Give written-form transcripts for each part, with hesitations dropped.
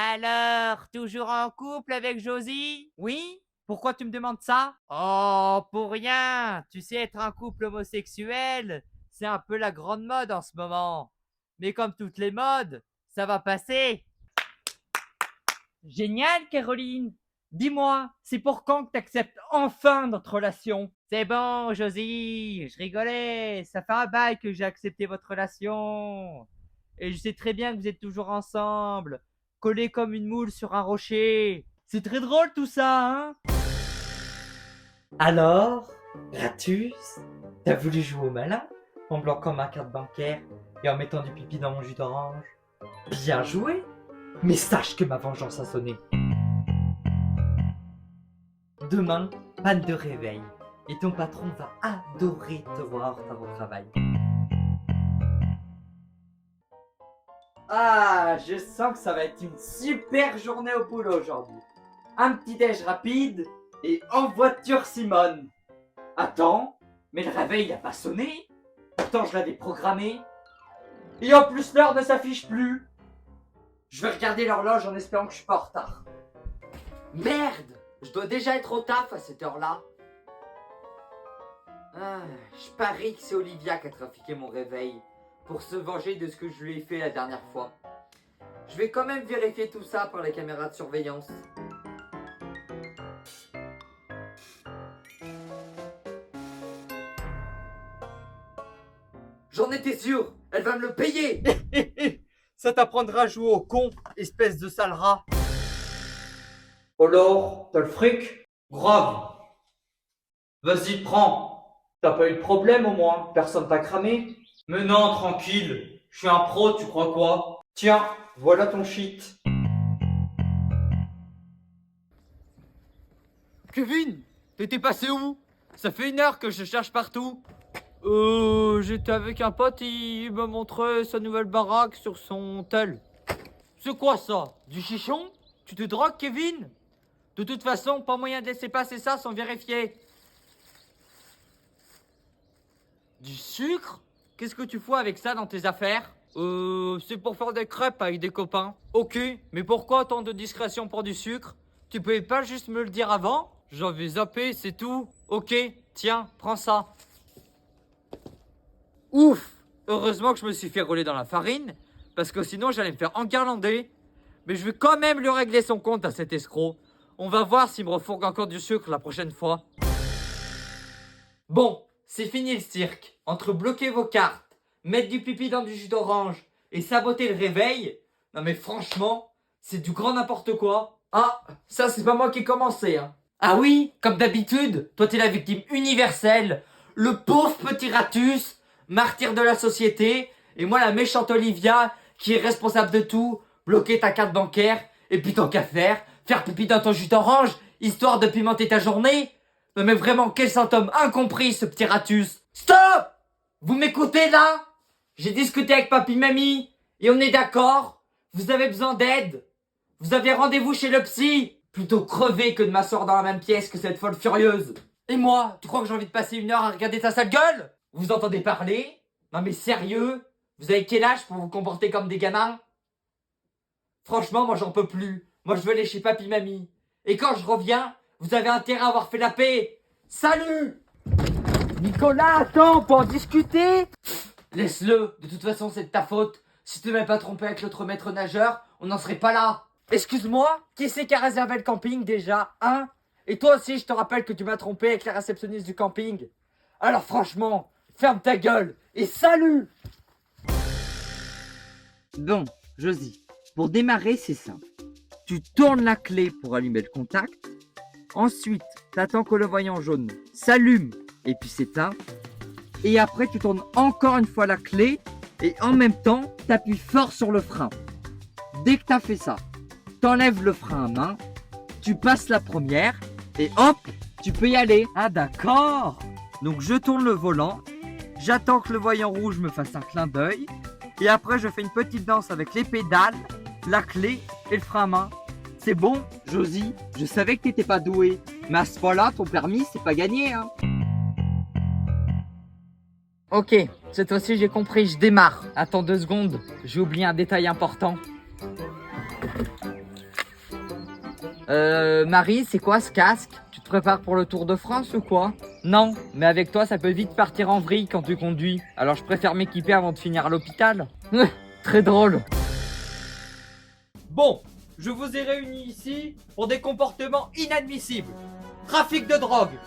Alors, toujours en couple avec Josie? Oui? Pourquoi tu me demandes ça? Oh, pour rien. Tu sais, être un couple homosexuel, c'est un peu la grande mode en ce moment. Mais comme toutes les modes, ça va passer. Génial, Caroline. Dis-moi, c'est pour quand que t'acceptes enfin notre relation? C'est bon, Josie, je rigolais. Ça fait un bail que j'ai accepté votre relation. Et je sais très bien que vous êtes toujours ensemble, collés comme une moule sur un rocher. C'est très drôle tout ça, hein? Alors, Gratus, t'as voulu jouer au malin en bloquant ma carte bancaire et en mettant du pipi dans mon jus d'orange? Bien joué! Mais sache que ma vengeance a sonné. Demain, panne de réveil, et ton patron va adorer te voir en retard au travail. Ah, je sens que ça va être une super journée au boulot aujourd'hui. Un petit déj rapide et en voiture Simone. Attends, mais le réveil n'a pas sonné. Pourtant je l'avais programmé. Et en plus l'heure ne s'affiche plus. Je vais regarder l'horloge en espérant que je suis pas en retard. Merde, je dois déjà être au taf à cette heure-là. Ah, je parie que c'est Olivia qui a trafiqué mon réveil pour se venger de ce que je lui ai fait la dernière fois. Je vais quand même vérifier tout ça par les caméras de surveillance. J'en étais sûr, elle va me le payer. Ça t'apprendra à jouer au con, espèce de sale rat. Alors, t'as le fric? Grave. Vas-y, prends. T'as pas eu de problème au moins? Personne t'a cramé? Mais non, tranquille. Je suis un pro, tu crois quoi? Tiens, voilà ton shit. Kevin, t'étais passé où? Ça fait 1 heure que je cherche partout. J'étais avec un pote, il me montrait sa nouvelle baraque sur son tel. C'est quoi ça? Du chichon? Tu te drogues, Kevin? De toute façon, pas moyen de laisser passer ça sans vérifier. Du sucre? Qu'est-ce que tu fous avec ça dans tes affaires? C'est pour faire des crêpes avec des copains. Ok, mais pourquoi tant de discrétion pour du sucre? Tu pouvais pas juste me le dire avant? J'avais zappé, c'est tout. Ok, tiens, prends ça. Ouf! Heureusement que je me suis fait rouler dans la farine, parce que sinon j'allais me faire enguirlander. Mais je vais quand même lui régler son compte à cet escroc. On va voir s'il me refourgue encore du sucre la prochaine fois. Bon, c'est fini le cirque. Entre bloquer vos cartes, mettre du pipi dans du jus d'orange et saboter le réveil, non mais franchement, c'est du grand n'importe quoi. Ah, ça c'est pas moi qui ai commencé, hein. Ah oui, comme d'habitude, toi t'es la victime universelle, le pauvre petit ratus, martyr de la société, et moi la méchante Olivia qui est responsable de tout, bloquer ta carte bancaire, et puis tant qu'à faire pipi dans ton jus d'orange, histoire de pimenter ta journée. Non mais vraiment, quel symptôme incompris ce petit ratus. Stop! Vous m'écoutez là? J'ai discuté avec papy mamie, et on est d'accord? Vous avez besoin d'aide? Vous avez rendez-vous chez le psy? Plutôt crever que de m'asseoir dans la même pièce que cette folle furieuse. Et moi, tu crois que j'ai envie de passer 1 heure à regarder ta sale gueule? Vous entendez parler? Non mais sérieux? Vous avez quel âge pour vous comporter comme des gamins? Franchement, moi j'en peux plus. Moi je veux aller chez papy mamie. Et quand je reviens, vous avez intérêt à avoir fait la paix. Salut! Nicolas, attends, pour en discuter? Laisse-le, de toute façon c'est de ta faute. Si tu t'avais pas trompé avec l'autre maître nageur, on n'en serait pas là. Excuse-moi, qui c'est qui a réservé le camping déjà, hein? Et toi aussi, je te rappelle que tu m'as trompé avec la réceptionniste du camping. Alors franchement, ferme ta gueule et salut! Bon, Josie, pour démarrer, c'est simple. Tu tournes la clé pour allumer le contact. Ensuite, t'attends que le voyant jaune s'allume et puis s'éteint. Et après, tu tournes encore une fois la clé et en même temps, t'appuies fort sur le frein. Dès que t'as fait ça, t'enlèves le frein à main, tu passes la première et hop, tu peux y aller. Ah d'accord. Donc je tourne le volant, j'attends que le voyant rouge me fasse un clin d'œil et après je fais une petite danse avec les pédales, la clé et le frein à main. C'est bon, Josie, je savais que t'étais pas douée, mais à ce point-là, ton permis, c'est pas gagné, hein. Ok, cette fois-ci j'ai compris, je démarre. Attends 2 secondes, j'ai oublié un détail important. Marie, c'est quoi ce casque? Tu te prépares pour le Tour de France ou quoi? Non, mais avec toi, ça peut vite partir en vrille quand tu conduis. Alors je préfère m'équiper avant de finir à l'hôpital. Très drôle. Bon, je vous ai réunis ici pour des comportements inadmissibles. Trafic de drogue,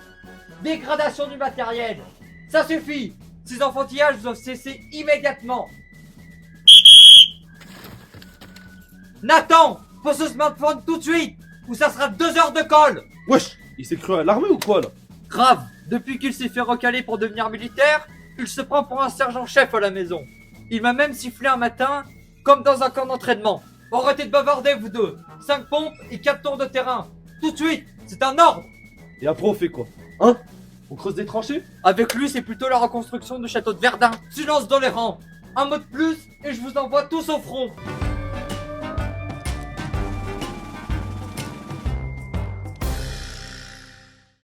dégradation du matériel. Ça suffit. Ces enfantillages doivent cesser immédiatement. Nathan, pose ce smartphone tout de suite, ou ça sera 2 heures de colle. Wesh, il s'est cru à l'armée ou quoi là? Grave, depuis qu'il s'est fait recaler pour devenir militaire, il se prend pour un sergent-chef à la maison. Il m'a même sifflé un matin, comme dans un camp d'entraînement. Arrêtez de bavarder, vous deux. 5 pompes et 4 tours de terrain. Tout de suite, c'est un ordre. Et après on fait quoi? Hein? On creuse des tranchées? Avec lui, c'est plutôt la reconstruction du château de Verdun. Silence dans les rangs. Un mot de plus et je vous envoie tous au front.